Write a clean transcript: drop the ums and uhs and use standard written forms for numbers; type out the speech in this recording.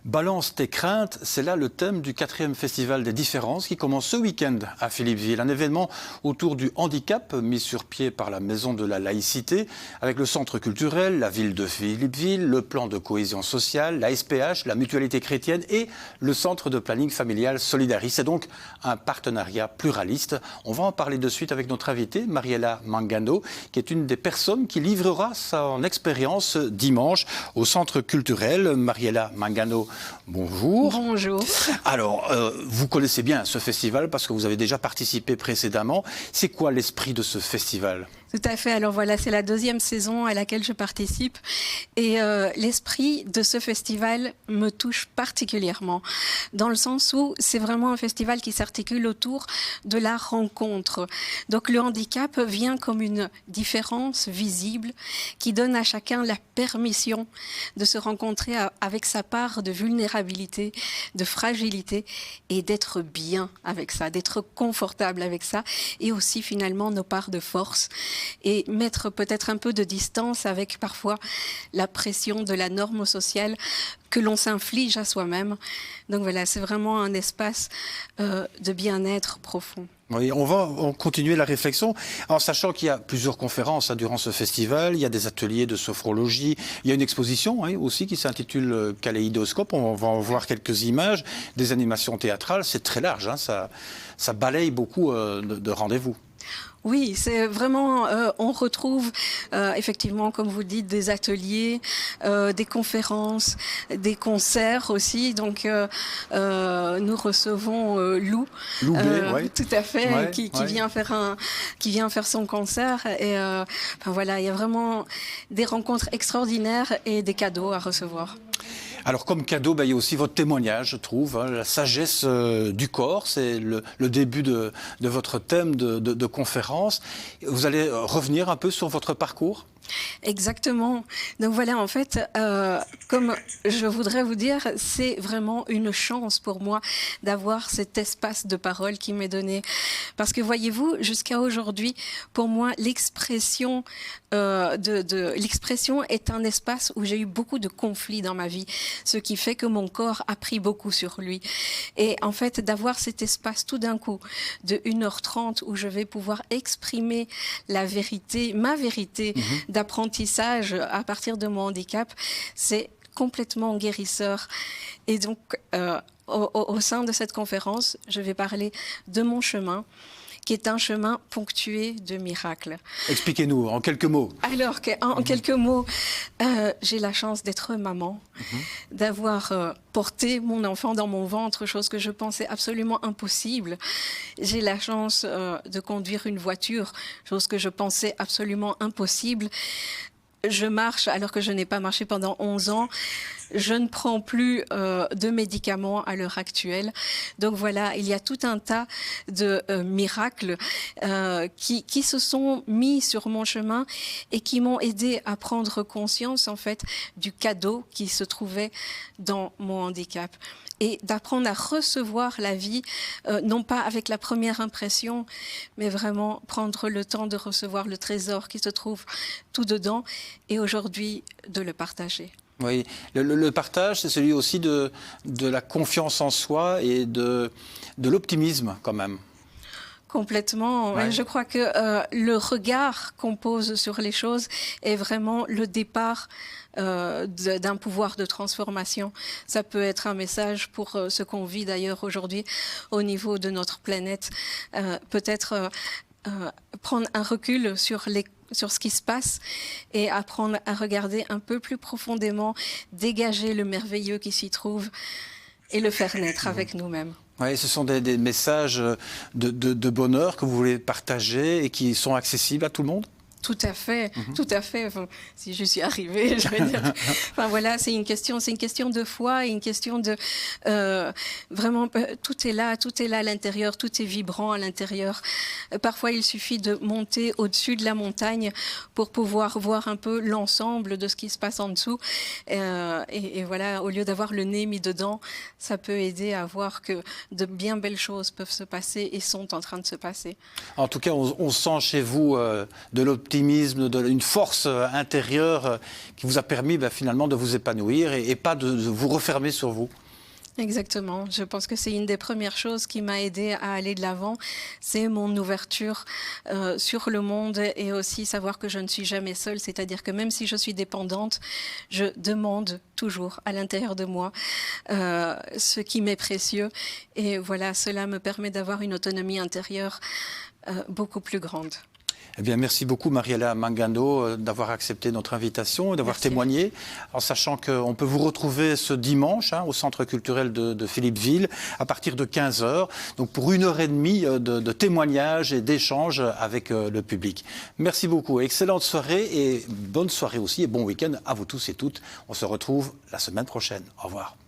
Balance tes craintes, c'est là le thème du 4e Festival des différences qui commence ce week-end à Philippeville. Un événement autour du handicap mis sur pied par la Maison de la Laïcité avec le centre culturel, la ville de Philippeville, le plan de cohésion sociale, la SPH, la mutualité chrétienne et le centre de planning familial Solidaris. C'est donc un partenariat pluraliste. On va en parler de suite avec notre invitée, Mariela Mangano, qui est une des personnes qui livrera son expérience dimanche au centre culturel. Mariela Mangano, bonjour. Bonjour. Alors, vous connaissez bien ce festival parce que vous avez déjà participé précédemment. C'est quoi l'esprit de ce festival ? Tout à fait. Alors voilà, c'est la 2e saison à laquelle je participe. Et l'esprit de ce festival me touche particulièrement, dans le sens où c'est vraiment un festival qui s'articule autour de la rencontre. Donc le handicap vient comme une différence visible qui donne à chacun la permission de se rencontrer avec sa part de vulnérabilité, de fragilité et d'être bien avec ça, d'être confortable avec ça et aussi finalement nos parts de force. Et mettre peut-être un peu de distance avec parfois la pression de la norme sociale que l'on s'inflige à soi-même. Donc voilà, c'est vraiment un espace de bien-être profond. Oui, on va continuer la réflexion en sachant qu'il y a plusieurs conférences durant ce festival. Il y a des ateliers de sophrologie. Il y a une exposition aussi qui s'intitule Kaléidoscope. On va en voir quelques images, des animations théâtrales. C'est très large, ça balaye beaucoup de rendez-vous. Oui, c'est vraiment, on retrouve effectivement, comme vous dites, des ateliers, des conférences, des concerts aussi. Donc, nous recevons Lou, ouais. tout à fait, ouais, qui vient faire son concert. Et enfin, voilà, il y a vraiment des rencontres extraordinaires et des cadeaux à recevoir. Alors comme cadeau, il y a aussi votre témoignage, je trouve, la sagesse du corps, c'est le début de votre thème de conférence. Vous allez revenir un peu sur votre parcours ? Exactement. Donc voilà, en fait, comme je voudrais vous dire, c'est vraiment une chance pour moi d'avoir cet espace de parole qui m'est donné. Parce que voyez-vous, jusqu'à aujourd'hui, pour moi, l'expression l'expression est un espace où j'ai eu beaucoup de conflits dans ma vie, ce qui fait que mon corps a pris beaucoup sur lui. Et en fait, d'avoir cet espace tout d'un coup de 1h30 où je vais pouvoir exprimer la vérité, ma vérité, d'apprentissage à partir de mon handicap, c'est complètement guérisseur. Et donc, au sein de cette conférence, je vais parler de mon chemin, qui est un chemin ponctué de miracles. Expliquez-nous en quelques mots. Alors, en quelques mots, j'ai la chance d'être maman, d'avoir porté mon enfant dans mon ventre, chose que je pensais absolument impossible. J'ai la chance de conduire une voiture, chose que je pensais absolument impossible. Je marche alors que je n'ai pas marché pendant 11 ans. Je ne prends plus de médicaments à l'heure actuelle. Donc voilà, il y a tout un tas de miracles qui se sont mis sur mon chemin et qui m'ont aidé à prendre conscience en fait du cadeau qui se trouvait dans mon handicap. Et d'apprendre à recevoir la vie, non pas avec la première impression, mais vraiment prendre le temps de recevoir le trésor qui se trouve tout dedans et aujourd'hui de le partager. Oui, le partage, c'est celui aussi de la confiance en soi et de l'optimisme quand même. Complètement. Ouais. Je crois que le regard qu'on pose sur les choses est vraiment le départ d'un pouvoir de transformation. Ça peut être un message pour ce qu'on vit d'ailleurs aujourd'hui au niveau de notre planète. Peut-être prendre un recul sur ce qui se passe et apprendre à regarder un peu plus profondément, dégager le merveilleux qui s'y trouve et le faire naître avec nous-mêmes. Oui, ce sont des messages de bonheur que vous voulez partager et qui sont accessibles à tout le monde ? Tout à fait, tout à fait. Enfin, si je suis arrivée, je vais dire. Enfin voilà, c'est une question de foi, et une question de vraiment tout est là à l'intérieur, tout est vibrant à l'intérieur. Parfois, il suffit de monter au-dessus de la montagne pour pouvoir voir un peu l'ensemble de ce qui se passe en dessous. Et voilà, au lieu d'avoir le nez mis dedans, ça peut aider à voir que de bien belles choses peuvent se passer et sont en train de se passer. En tout cas, on sent chez vous de l'optimisme optimisme, une force intérieure qui vous a permis finalement de vous épanouir et pas de vous refermer sur vous. Exactement. Je pense que c'est une des premières choses qui m'a aidée à aller de l'avant. C'est mon ouverture sur le monde et aussi savoir que je ne suis jamais seule. C'est-à-dire que même si je suis dépendante, je demande toujours à l'intérieur de moi ce qui m'est précieux. Et voilà, cela me permet d'avoir une autonomie intérieure beaucoup plus grande. Eh bien, merci beaucoup Mariella Mangano d'avoir accepté notre invitation et d'avoir témoigné, en sachant qu'on peut vous retrouver ce dimanche au Centre culturel de Philippeville à partir de 15h, donc pour 1h30 de témoignages et d'échanges avec le public. Merci beaucoup, excellente soirée et bonne soirée aussi et bon week-end à vous tous et toutes. On se retrouve la semaine prochaine. Au revoir.